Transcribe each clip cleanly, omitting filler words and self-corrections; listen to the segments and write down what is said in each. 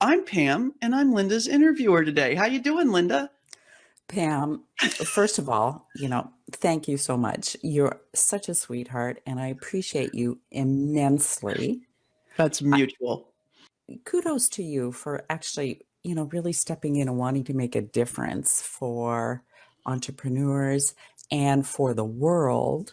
I'm Pam, and I'm Linda's interviewer today. How you doing, Linda? Pam, first of all, thank you so much. You're such a sweetheart, and I appreciate you immensely. That's I, mutual. kudos to you for actually, really stepping in and wanting to make a difference for entrepreneurs and for the world.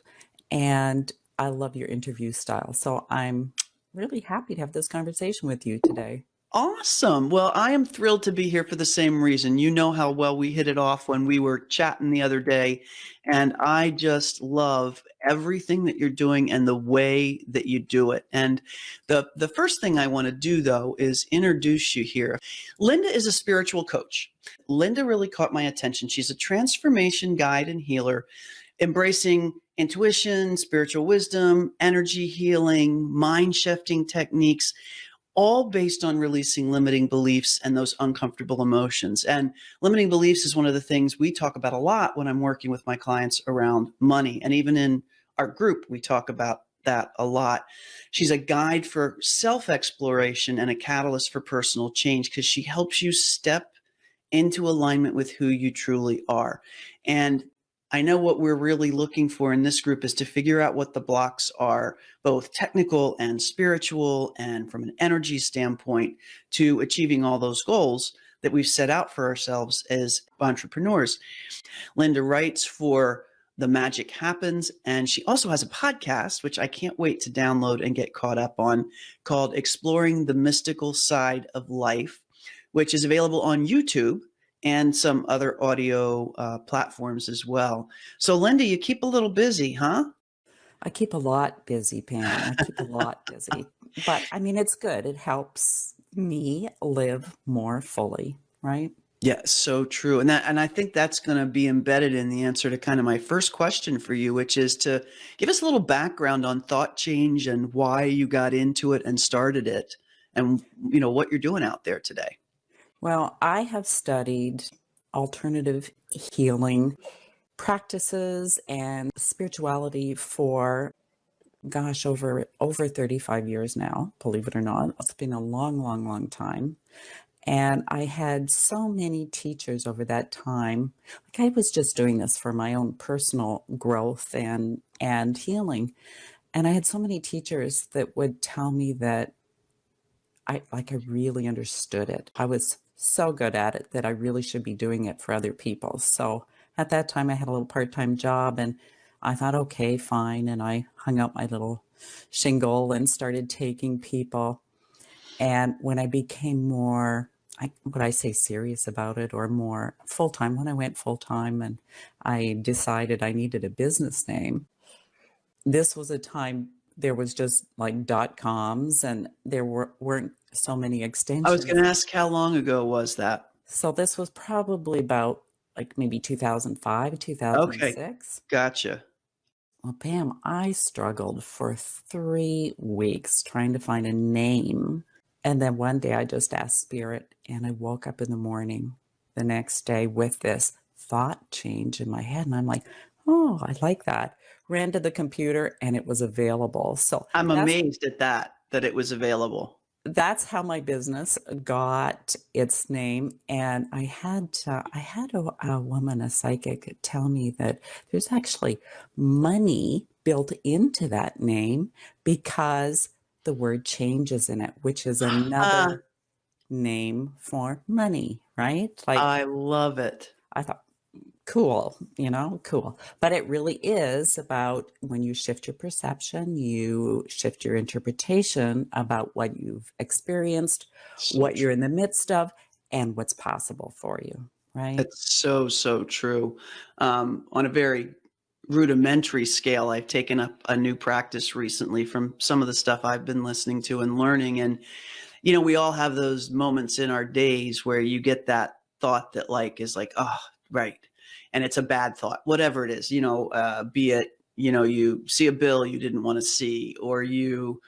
And I love your interview style. So I'm really happy to have this conversation with you today. Awesome. Well, I am thrilled to be here for the same reason. You know how well we hit it off when we were chatting the other day, and I just love everything that you're doing and the way that you do it. And the first thing I want to do though is introduce you here. Linda is a spiritual coach. Linda really caught my attention. She's a transformation guide and healer, embracing intuition, spiritual wisdom, energy healing, mind shifting techniques, all based on releasing limiting beliefs and those uncomfortable emotions. And limiting beliefs is one of the things we talk about a lot when I'm working with my clients around money. And even in our group, we talk about that a lot. She's a guide for self-exploration and a catalyst for personal change because she helps you step into alignment with who you truly are. And I know what we're really looking for in this group is to figure out what the blocks are, both technical and spiritual, and from an energy standpoint to achieving all those goals that we've set out for ourselves as entrepreneurs. Linda writes for The Magic Happens, and she also has a podcast, which I can't wait to download and get caught up on, called Exploring the Mystical Side of Life, which is available on YouTube and some other audio platforms as well. So, Linda, you keep a little busy, huh? I keep a lot busy, Pam. I keep a lot busy. But I mean, it's good. It helps me live more fully, right? Yeah, so true. And I think that's going to be embedded in the answer to kind of my first question for you, which is to give us a little background on ThoughtChange and why you got into it and started it and what you're doing out there today. Well, I have studied alternative healing practices and spirituality for gosh, over 35 years now, believe it or not. It's been a long, long, long time. And I had so many teachers over that time. Like I was just doing this for my own personal growth and healing. And I had so many teachers that would tell me that I really understood it. I was so good at it that I really should be doing it for other people. So at that time I had a little part-time job and I thought, okay, fine. And I hung up my little shingle and started taking people. And when I became more, would I say serious about it or more full-time, when I went full-time and I decided I needed a business name, this was a time there was just like .coms and there weren't so many I was going extensions. to ask how long ago was that? So this was probably about like maybe 2005, Okay, 2006. gotcha. Well, Pam, I struggled for 3 weeks trying to find a name. And then one day I just asked Spirit, and I woke up in the morning the next day with this thought change in my head. And I'm like, oh, I like that. Ran to the computer and it was available. So I'm that's amazed at that it was available. that's how my business got its name. And I had a woman, a psychic, tell me that there's actually money built into that name because the word change is in it, which is Ah, another name for money, right? Like I love it. I thought, cool, cool. But it really is about when you shift your perception, you shift your interpretation about what you've experienced, So what you're true. in the midst of, and what's possible for you, right? It's so, so true. On a very rudimentary scale, I've taken up a new practice recently from some of the stuff I've been listening to and learning. And, we all have those moments in our days where you get that thought that is like, oh, right. And it's a bad thought, whatever it is, be it, you see a bill you didn't want to see, or you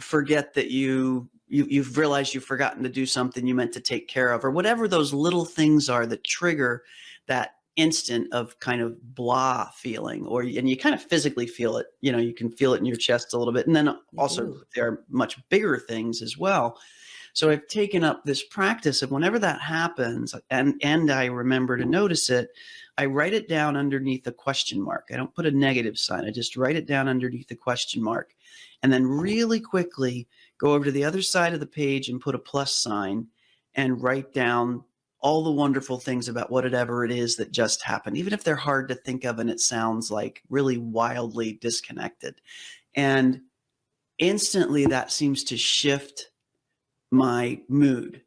forget that you've realized you've forgotten to do something you meant to take care of, or whatever those little things are that trigger that instant of kind of blah feeling, and you kind of physically feel it, you can feel it in your chest a little bit. And then You also do. there are much bigger things as well. So I've taken up this practice of whenever that happens, and I remember to notice it, I write it down underneath a question mark. I don't put a negative sign. I just write it down underneath the question mark, and then really quickly go over to the other side of the page and put a plus sign and write down all the wonderful things about whatever it is that just happened, even if they're hard to think of and it sounds like really wildly disconnected. And instantly that seems to shift my mood.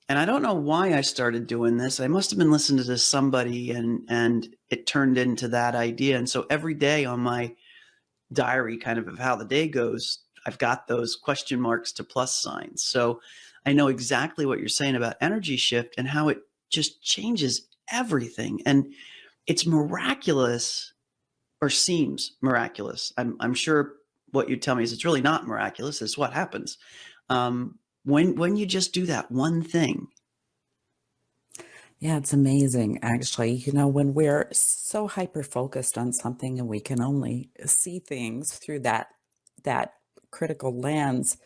And I don't know why I started doing this. I must have been listening to somebody and it turned into that idea. And so every day on my diary, kind of how the day goes, I've got those question marks to plus signs. So I know exactly what you're saying about energy shift and how it just changes everything. And it's miraculous, or seems miraculous. I'm sure what you tell me is it's really not miraculous. It's what happens when you just do that one thing. Yeah, it's amazing, actually. When we're so hyper focused on something and we can only see things through that critical lens,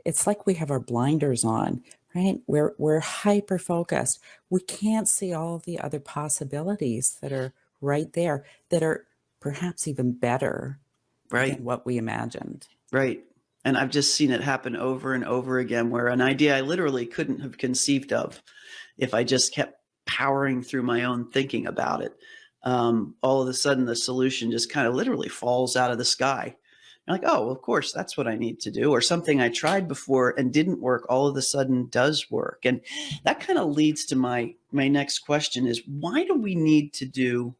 it's like we have our blinders on, right? We're hyper focused. We can't see all the other possibilities that are right there, that are perhaps even better Right. than what we imagined. Right. And I've just seen it happen over and over again, where an idea I literally couldn't have conceived of if I just kept powering through my own thinking about it. All of a sudden, the solution just kind of literally falls out of the sky. You're like, oh, of course, that's what I need to do. Or something I tried before and didn't work, all of a sudden does work. And that kind of leads to my next question is, why do we need to do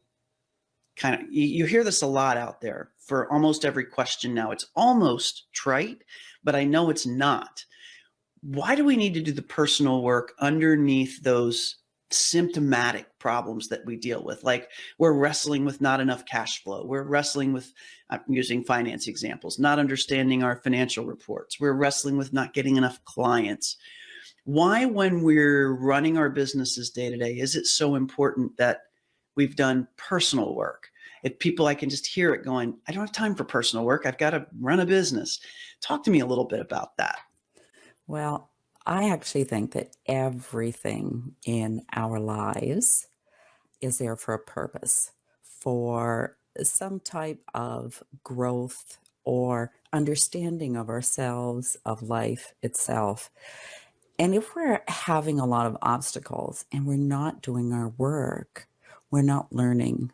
kind of, you hear this a lot out there for almost every question now. It's almost trite, but I know it's not. Why do we need to do the personal work underneath those symptomatic problems that we deal with? Like, we're wrestling with not enough cash flow. We're wrestling with, I'm using finance examples, not understanding our financial reports. We're wrestling with not getting enough clients. Why, when we're running our businesses day to day, is it so important that we've done personal work? If people, I can just hear it going, I don't have time for personal work. I've got to run a business. Talk to me a little bit about that. Well, I actually think that everything in our lives is there for a purpose, for some type of growth or understanding of ourselves, of life itself. And if we're having a lot of obstacles and we're not doing our work, we're not learning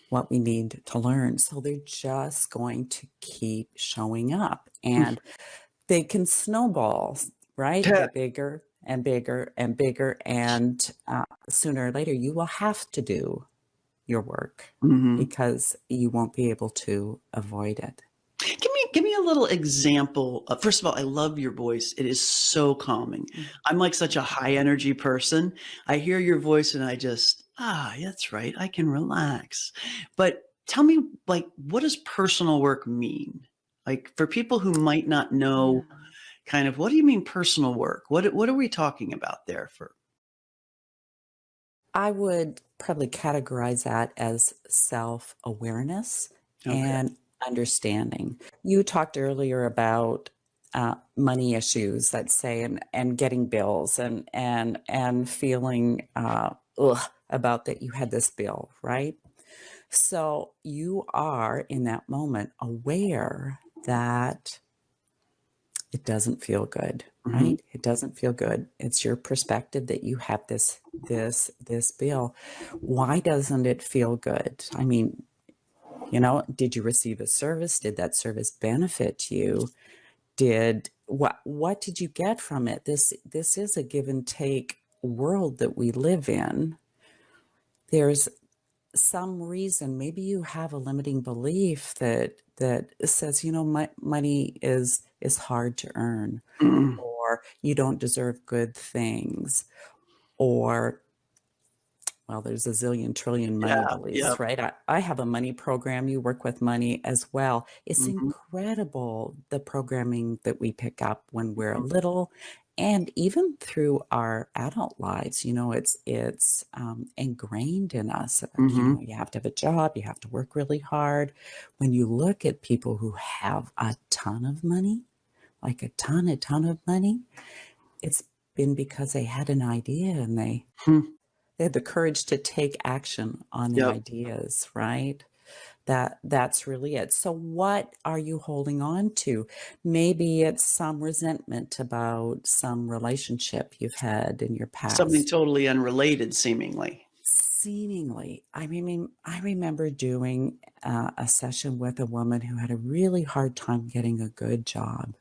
what we need to learn. So they're just going to keep showing up, and they can snowball, right? Get bigger and bigger and bigger. And sooner or later, you will have to do your work because you won't be able to avoid it. Give me a little example. First of all, I love your voice. It is so calming. I'm like such a high energy person. I hear your voice and I just, that's right. I can relax. But tell me, like, what does personal work mean? Like, for people who might not know, kind of, what do you mean personal work? What are we talking about there for? I would probably categorize that as self-awareness Okay. and understanding. You talked earlier about money issues, let's say, and getting bills and feeling about that you had this bill, right? So you are in that moment aware that it doesn't feel good, right? It doesn't feel good. It's your perspective that you have this bill. Why doesn't it feel good? I mean, did you receive a service? Did that service benefit you? What did you get from it? This is a give and take world that we live in. There's some reason, maybe you have a limiting belief that says, money is hard to earn, or you don't deserve good things, or, well, there's a zillion trillion money beliefs, right? I have a money program. You work with money as well. It's incredible, the programming that we pick up when we're little, and even through our adult lives. It's ingrained in us. You have to have a job. You have to work really hard. When you look at people who have a ton of money, like a ton of money, it's been because they had an idea and Hmm. they had the courage to take action on the Yep. ideas, right? That's really it. So what are you holding on to? Maybe it's some resentment about some relationship you've had in your Something past. totally unrelated, seemingly. Seemingly, I remember doing a session with a woman who had a really hard time getting a good job.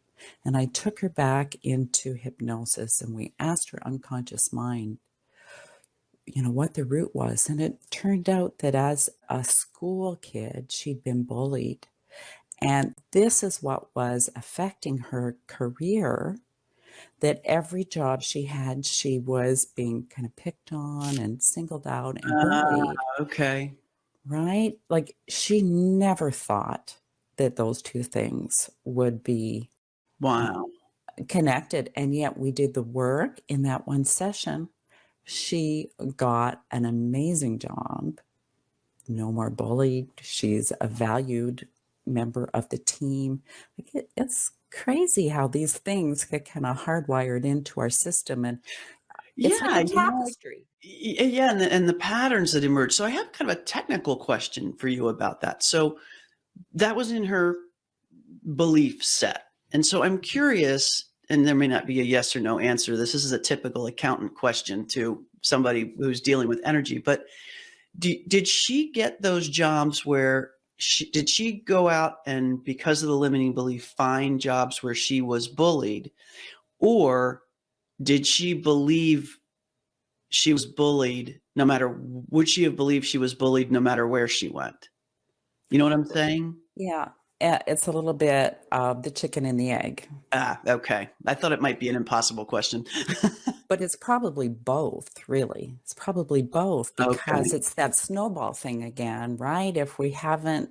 And I took her back into hypnosis and we asked her unconscious mind, what the root was. And it turned out that as a school kid, she'd been bullied. And this is what was affecting her career, that every job she had, she was being kind of picked on and singled out and Ah, bullied, okay. right? Like she never thought that those two things would be Wow. connected. And yet we did the work in that one session. She got an amazing job, no more bullied. She's a valued member of the team. Like it's crazy how these things get kind of hardwired into our system, and it's like Yeah, a tapestry. yeah, and the patterns that emerge. So I have kind of a technical question for you about that. So that was in her belief set. And so I'm curious, and there may not be a yes or no answer to this. This is a typical accountant question to somebody who's dealing with energy. But did she get those jobs where did she go out and, because of the limiting belief, find jobs where she was bullied? Or did she believe she was bullied no matter, would she have believed she was bullied no matter where she went? You know what I'm saying? Yeah, it's a little bit of the chicken and the egg, Ah, okay. I thought it might be an impossible question. but it's probably both, really. It's probably both because Okay. it's that snowball thing again, right? If we haven't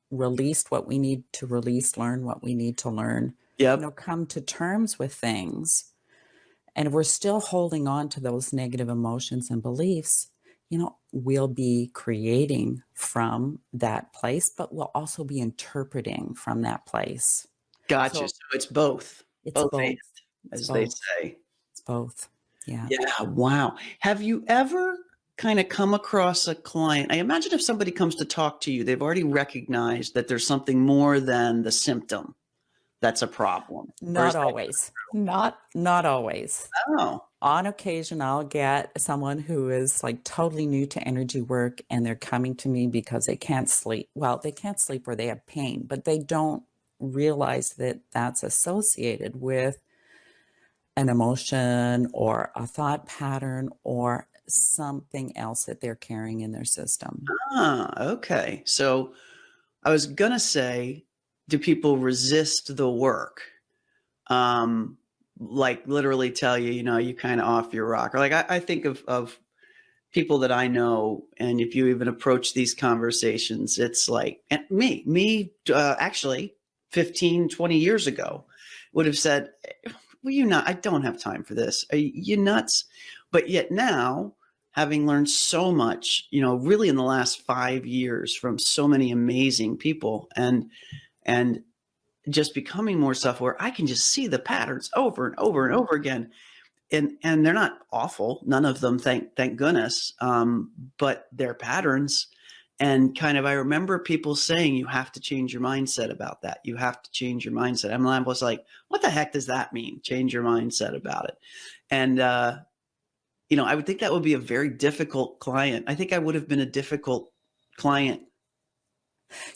released what we need to release, learn what we need to learn, Yep. come to terms with things, and we're still holding on to those negative emotions and beliefs, we'll be creating from that place, but we'll also be interpreting from that place. Gotcha. So So it's both, it's both and, both. It's as they both. say. It's both. Yeah. Yeah. Wow. Have you ever kind of come across a client? I imagine if somebody comes to talk to you, they've already recognized that there's something more than the symptom that's a problem. Or is Not that, always. Not always. oh, On occasion, I'll get someone who is like totally new to energy work and they're coming to me because they can't sleep. Well, they can't sleep or they have pain, but they don't realize that that's associated with an emotion or a thought pattern or something else that they're carrying in their system. okay. So I was gonna say, do people resist the work? Um, like literally tell you, you kind of off your rock. Or like I think of people that I know, and if you even approach these conversations, it's like, and actually 15, 20 years ago would have said, well, I don't have time for this. Are you nuts? But yet now, having learned so much, really in the last 5 years from so many amazing people, and just becoming more self-aware, I can just see the patterns over and over and over again. And they're not awful. None of them, thank goodness. But they're patterns. And kind of, I remember people saying, you have to change your mindset about that. You have to change your mindset. I was like, what the heck does that mean? Change your mindset about it. And, I would think that would be a very difficult client. I think I would have been a difficult client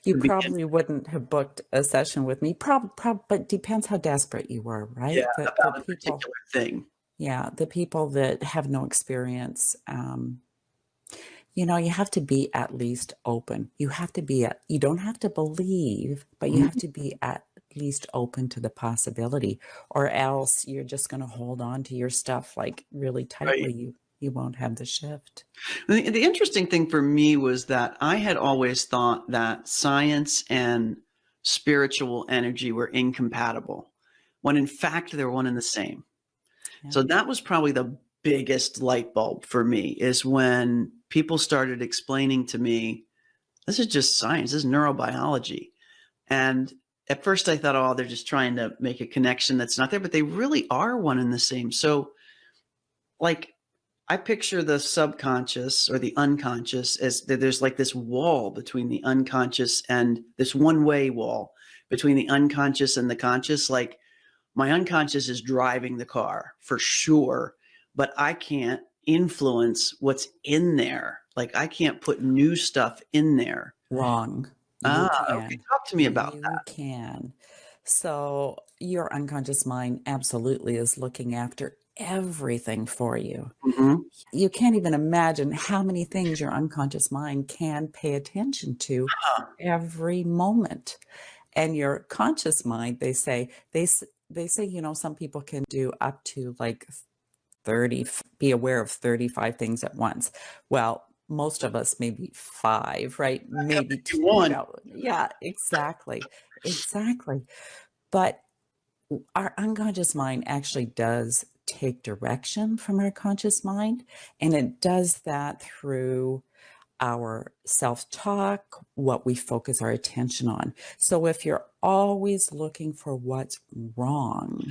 You to begin. probably wouldn't have booked a session with me, but depends how desperate you were, Yeah, right? The about a people, particular thing. yeah, the people that have no experience, you have to be at least open. You don't have to believe, but you have Mhm. to be at least open to the possibility, or else you're just going to hold on to your stuff like really Right. tightly. You won't have the shift. The interesting thing for me was that I had always thought that science and spiritual energy were incompatible, when in fact they're one and the same. Yeah. So that was probably the biggest light bulb for me, is when people started explaining to me, this is just science, this is neurobiology. And at first I thought, oh, they're just trying to make a connection that's not there, but they really are one and the same. So like, I picture the subconscious or the unconscious as there's like this wall between the unconscious and this one-way wall between the unconscious and the conscious. Like my unconscious is driving the car for sure, but I can't influence what's in there. Like I can't put new stuff in there. Wrong. You Ah, okay. can. Talk to me about You can. So your unconscious mind absolutely is looking after everything for you. that. Mhm. You can't even imagine how many things your unconscious mind can pay attention to Huh. every moment. And your conscious mind, they say, some people can do up to like 30, be aware of 35 things at once. Well, most of us maybe 5, right? Maybe You 2, won. yeah, exactly. Exactly. But our unconscious mind actually does take direction from our conscious mind, and it does that through our self-talk, what we focus our attention on. So if you're always looking for what's wrong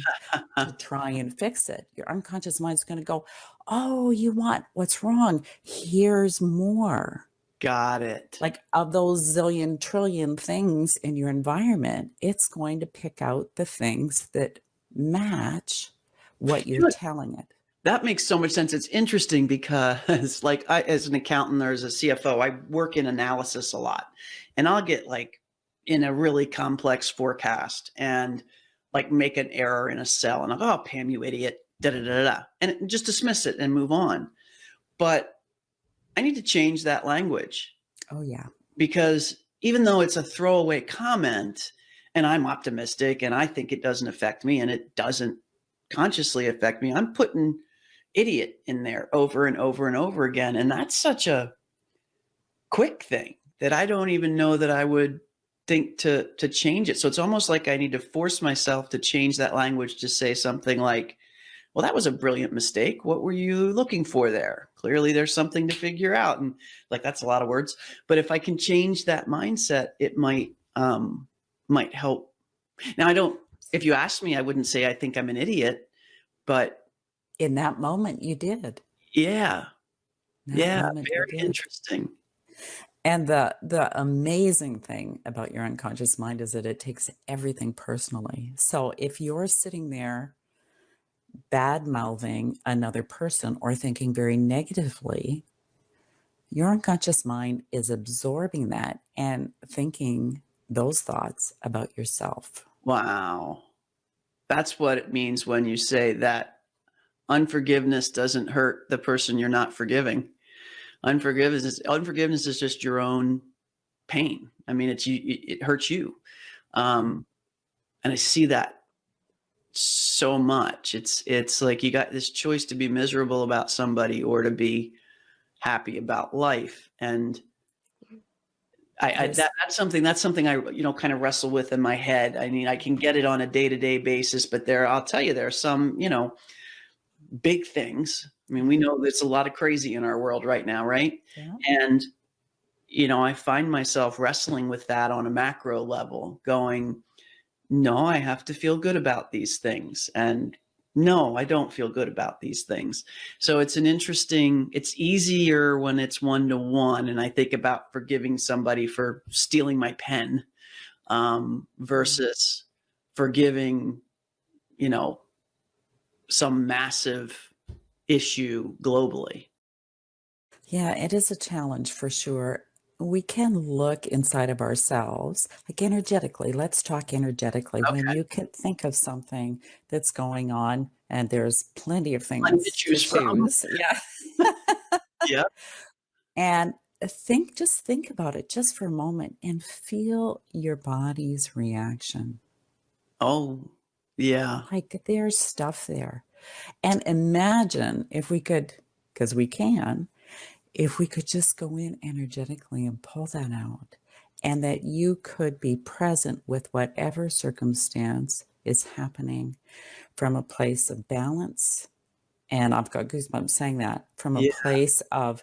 to try and fix it, your unconscious mind's going to go, "Oh, you want what's wrong? Here's more." Got it. Like of those zillion trillion things in your environment, it's going to pick out the things that match what You you're know, telling it. that makes so much sense. It's interesting because, like, I, as an accountant or as a CFO, I work in analysis a lot, and I'll get like in a really complex forecast and like make an error in a cell, and I'll go, "Oh, Pam, you idiot!" Da da da da, and just dismiss it and move on. But I need to change that language Oh, yeah. because even though it's a throwaway comment, and I'm optimistic and I think it doesn't affect me, and it doesn't consciously affect me, I'm putting idiot in there over and over and over again. And that's such a quick thing that I don't even know that I would think to change it. So it's almost like I need to force myself to change that language to say something like, well, that was a brilliant mistake. What were you looking for there? Clearly there's something to figure out. And like that's a lot of words. But if I can change that mindset, it might help. Now I don't, if you ask me, I wouldn't say I think I'm an idiot, but In that moment, you did. yeah, That yeah, moment, you very did. interesting. And the amazing thing about your unconscious mind is that it takes everything personally. So if you're sitting there bad mouthing another person or thinking very negatively, your unconscious mind is absorbing that and thinking those thoughts about yourself. Wow. That's what it means when you say that unforgiveness doesn't hurt the person you're not forgiving. Unforgiveness is just your own pain. I mean, it's you, it hurts you. Um, and I see that so much. It's like you got this choice to be miserable about somebody or to be happy about life. And There's that's something I kind of wrestle with in my head. I mean, I can get it on a day-to-day basis, but I'll tell you, there are some, big things. I mean, we know there's a lot of crazy in our world right now, right? yeah. And I find myself wrestling with that on a macro level, going, no, I have to feel good about these things. And no, I don't feel good about these things. So it's easier when it's one to one. And I think about forgiving somebody for stealing my pen versus forgiving, you know, some massive issue globally. Yeah, it is a challenge for sure. We can look inside of ourselves, like energetically. Let's talk energetically. When Okay. you can think of something that's going on, and there's plenty of Plenty to things to choose from. choose. Yeah. Yeah. And just think about it just for a moment and feel your body's reaction. Oh, yeah. Like there's stuff there. And imagine if we could, because we can, if we could just go in energetically and pull that out, and that you could be present with whatever circumstance is happening from a place of balance. And I've got goosebumps saying that from a Yeah. place of,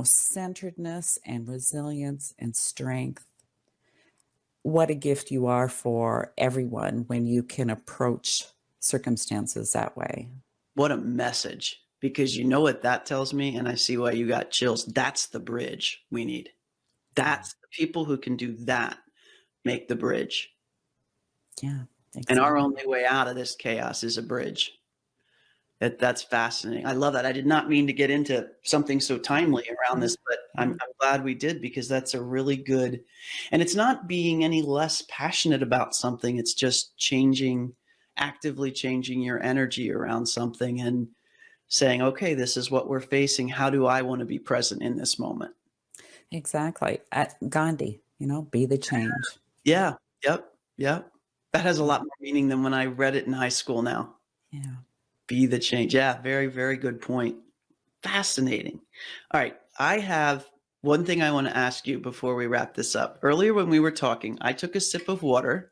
centeredness and resilience and strength. What a gift you are for everyone when you can approach circumstances that way. What a message. because you know what that tells me, and I see why you got chills. That's the bridge we need. Yeah. That's the people who can do that make the bridge. Yeah, And our exactly. only way out of this chaos is a bridge. That's fascinating. I love that. I did not mean to get into something so timely around Yeah. this, but I'm Yeah. glad we did, because that's a really good, and it's not being any less passionate about something. It's just actively changing your energy around something and saying, okay, this is what we're facing. How do I want to be present in this moment? Exactly. At Gandhi, be the change. Yeah. Yep. Yep. That has a Yeah. lot more meaning than when I read it in high school now. Yeah. Be the change. Yeah. Very, very good point. Fascinating. All right. I have one thing I want to ask you before we wrap this up. Earlier, when we were talking, I took a sip of water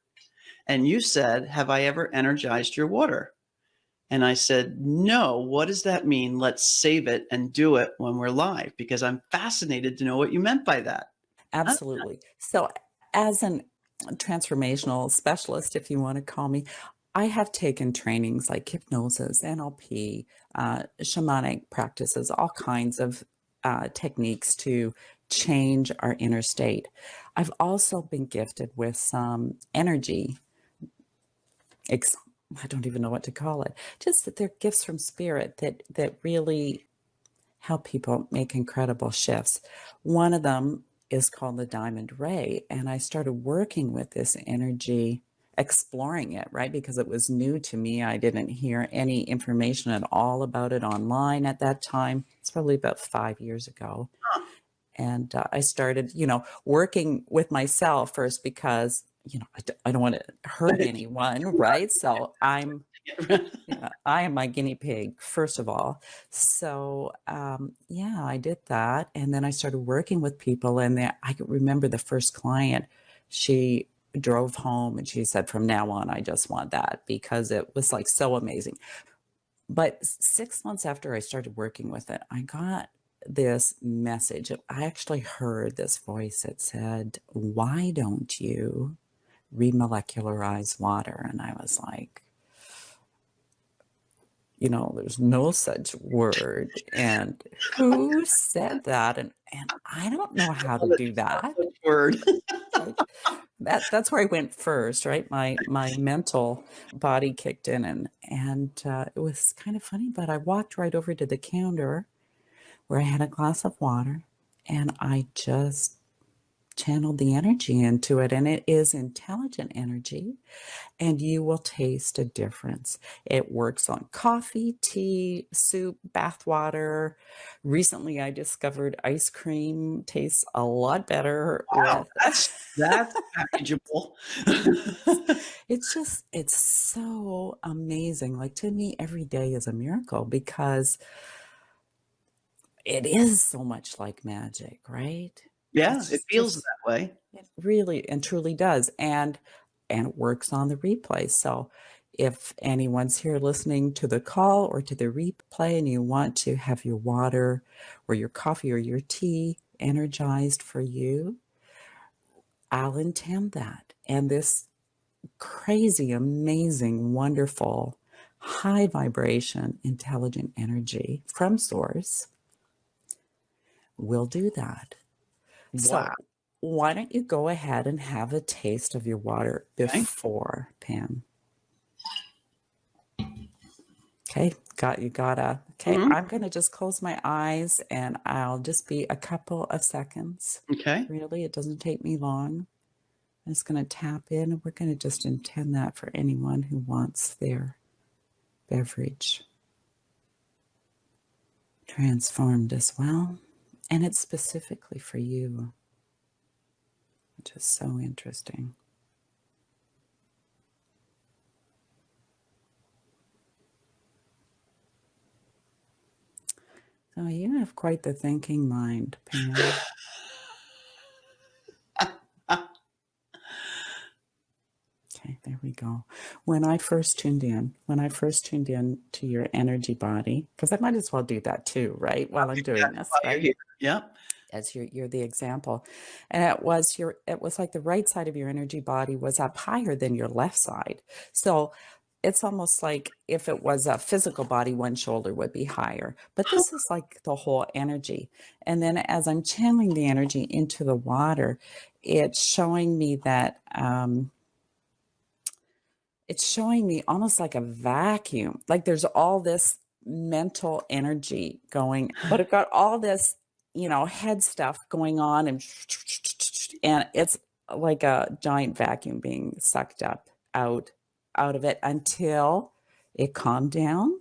and you said, have I ever energized your water? And I said, no. What does that mean? Let's save it and do it when we're live, because I'm fascinated to know what you meant by that. Huh? Absolutely. So, as an transformational specialist, if you want to call me, I have taken trainings like hypnosis, NLP, shamanic practices, all kinds of techniques to change our inner state. I've also been gifted with some energy. Ex- I don't even know what to call it. Just that they're gifts from spirit that really help people make incredible shifts. One of them is called the diamond ray. And I started working with this energy, exploring it, right? Because it was new to me. I didn't hear any information at all about it online at that time. It's probably about 5 years ago. Huh. And I started, working with myself first because, I don't want to hurt anyone, right? So yeah, I am my guinea pig, first of all. So, yeah, I did that. And then I started working with people. And then I could remember the first client, she drove home and she said, from now on, I just want that, because it was like so amazing. But 6 months after I started working with it, I got this message. I actually heard this voice that said, why don't you remolecularize water? And I was like, there's no such word. And who said that? And I don't know how to Love it. do No that. such word. Right? That's where I went first, right? My mental body kicked in, and it was kind of funny. But I walked right over to the counter where I had a glass of water, and I just channeled the energy into it, and it is intelligent energy, and you will taste a difference. It works on coffee, tea, soup, bath water. Recently, I discovered ice cream tastes a lot better Wow. with. That's packageable. It's so amazing. Like, to me, every day is a miracle because it is so much like magic, right? Yeah, it It's feels just, that way. it really and truly does. And it works on the replay. So if anyone's here listening to the call or to the replay and you want to have your water or your coffee or your tea energized for you, I'll intend that. And this crazy, amazing, wonderful, high vibration, intelligent energy from source will do that. Wow. So why don't you go ahead and have a taste of your water Okay. before, Pam? Okay, okay, Mhm. I'm gonna just close my eyes and I'll just be a couple of seconds. Okay. Really, it doesn't take me long. I'm just gonna tap in and we're gonna just intend that for anyone who wants their beverage transformed as well. And it's specifically for you, which is so interesting. So you have quite the thinking mind, Pam. Okay, there we go. When I first tuned in to your energy body, because I might as well do that too, right? While I'm doing That's this, why you're right? here. Yep. As you're the example. And it was like the right side of your energy body was up higher than your left side. So it's almost like if it was a physical body, one shoulder would be higher. But this is like the whole energy. And then as I'm channeling the energy into the water, it's showing me that it's showing me almost like a vacuum. Like there's all this mental energy going, but it got all this, head stuff going on, and it's like a giant vacuum being sucked up out of it until it calmed down,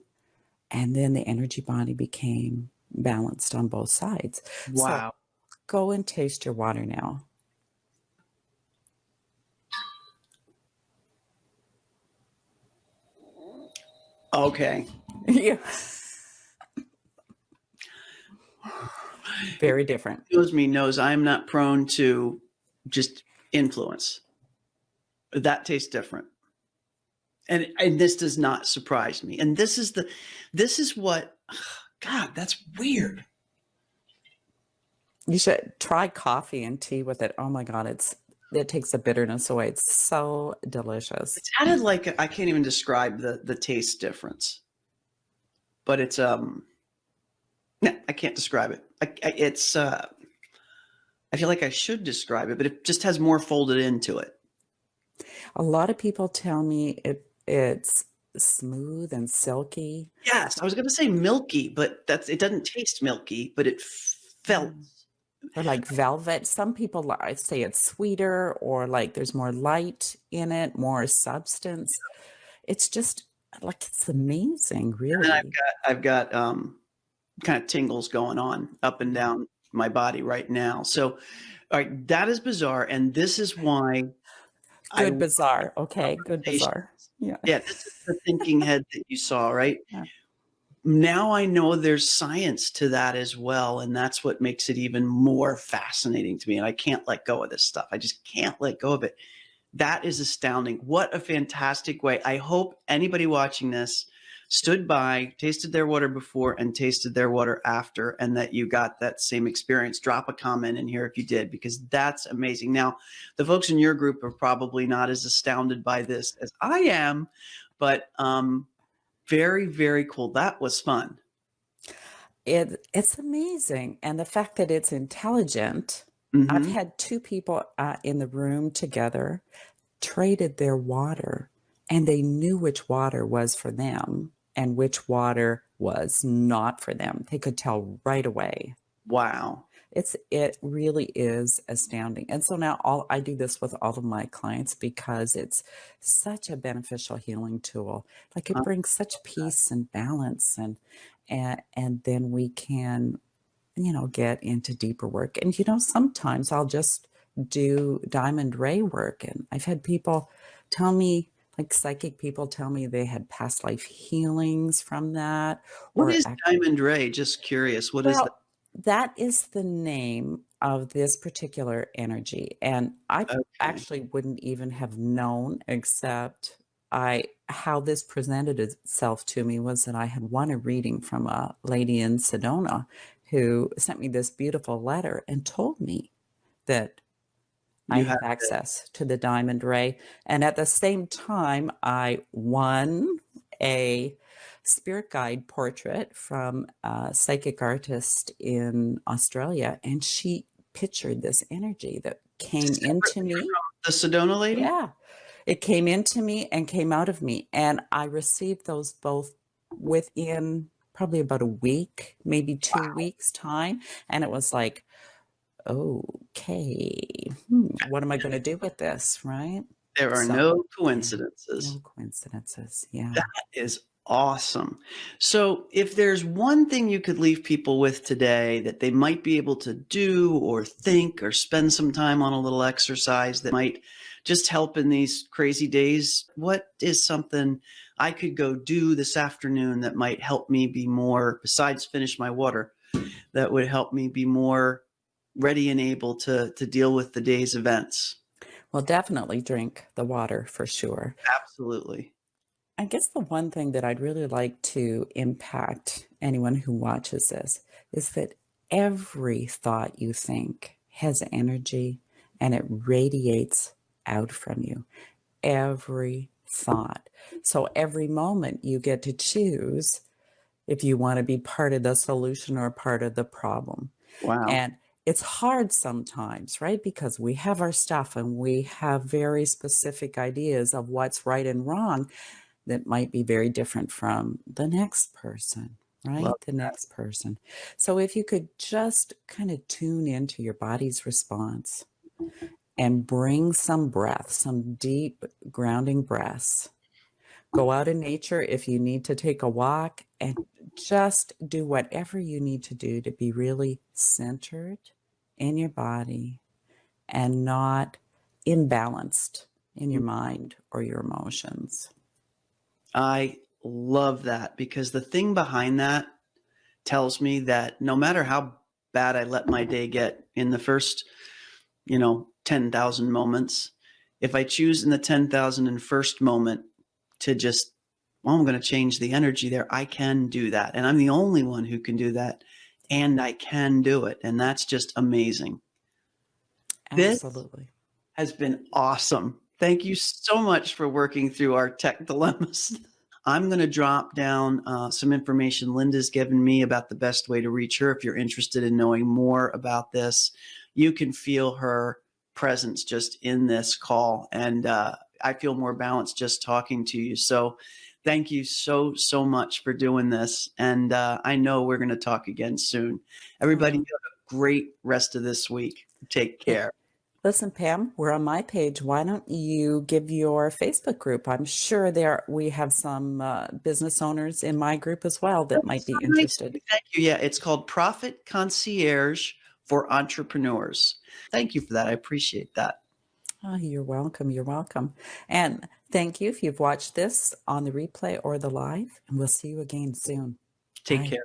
and then the energy body became balanced on both sides. So Wow. go and taste your water now. Okay. Yeah. Very different. Knows me knows I'm not prone to just influence. That tastes different. And this does not surprise me. And this is what, God, that's weird. You should try coffee and tea with it. Oh my God, it takes the bitterness away. It's so delicious. It's added like I can't even describe the taste difference, but it's no, I can't describe it. It's I feel like I should describe it, but it just has more folded into it. A lot of people tell me it's smooth and silky. Yes, I was going to say milky, but it doesn't taste milky, but it felt. Or like velvet. Some people say it's sweeter, or like there's more light in it, more substance. It's just like, it's amazing, really. And I've got kind of tingles going on up and down my body right now. So, all right, that is bizarre, and this is why. Good bizarre. Okay, good bizarre. Yeah. Yeah, this is the thinking head that you saw, right? Yeah. Now I know there's science to that as well, and that's what makes it even more fascinating to me. And I can't let go of this stuff. I just can't let go of it. That is astounding. What a fantastic way. I hope anybody watching this stood by, tasted their water before and tasted their water after, and that you got that same experience. Drop a comment in here if you did, because that's amazing. Now, the folks in your group are probably not as astounded by this as I am, but very, very cool. That was fun. It's amazing. And the fact that it's intelligent. I've had two people in the room together, traded their water, and they knew which water was for them and which water was not for them. They could tell right away. Wow. It really is astounding. And so now I do this with all of my clients because it's such a beneficial healing tool. Like it brings such peace and balance, and then we can, get into deeper work. And sometimes I'll just do diamond ray work, and I've had people tell me, like psychic people tell me they had past life healings from that. What is Diamond Ray? Just curious. What is that? That is the name of this particular energy. And I actually wouldn't even have known, except how this presented itself to me was that I had won a reading from a lady in Sedona who sent me this beautiful letter and told me that I have access to the diamond ray. And at the same time, I won a spirit guide portrait from a psychic artist in Australia, and she pictured this energy that came into me. The Sedona lady? Yeah. It came into me and came out of me, and I received those both within probably about a week, maybe 2 weeks time. And it was like, okay, what am I going to do with this, right? There are no coincidences. No coincidences. Yeah. That is awesome. So if there's one thing you could leave people with today that they might be able to do or think or spend some time on, a little exercise that might just help in these crazy days, what is something I could go do this afternoon that might help me be more, besides finish my water, that would help me be more ready and able to deal with the day's events? Well, definitely drink the water for sure. Absolutely. I guess the one thing that I'd really like to impact anyone who watches this is that every thought you think has energy, and it radiates out from you. Every thought. So every moment you get to choose if you want to be part of the solution or part of the problem. Wow. And it's hard sometimes, right? Because we have our stuff and we have very specific ideas of what's right and wrong that might be very different from the next person, Love right? The that. next person. So if you could just kind of tune into your body's response and bring some breath, some deep grounding breaths. Go out in nature if you need to take a walk and just do whatever you need to do to be really centered in your body and not imbalanced in your mind or your emotions. I love that because the thing behind that tells me that no matter how bad I let my day get in the first, 10,000 moments, if I choose in the 10,001st moment to just, well, I'm going to change the energy there, I can do that. And I'm the only one who can do that. And I can do it. And that's just amazing. This Absolutely. has been awesome. Thank you so much for working through our tech dilemmas. I'm going to drop down some information Linda's given me about the best way to reach her. If you're interested in knowing more about this, you can feel her presence just in this call. And I feel more balanced just talking to you. So thank you so, so much for doing this. And I know we're going to talk again soon. Everybody, have a great rest of this week. Take care. Listen, Pam, we're on my page. Why don't you give your Facebook group? I'm sure we have some business owners in my group as well that might be interested. Thank you. Yeah, it's called Profit Concierge for Entrepreneurs. Thank you for that. I appreciate that. Oh, you're welcome. You're welcome. And thank you if you've watched this on the replay or the live, and we'll see you again soon. Take Bye. care.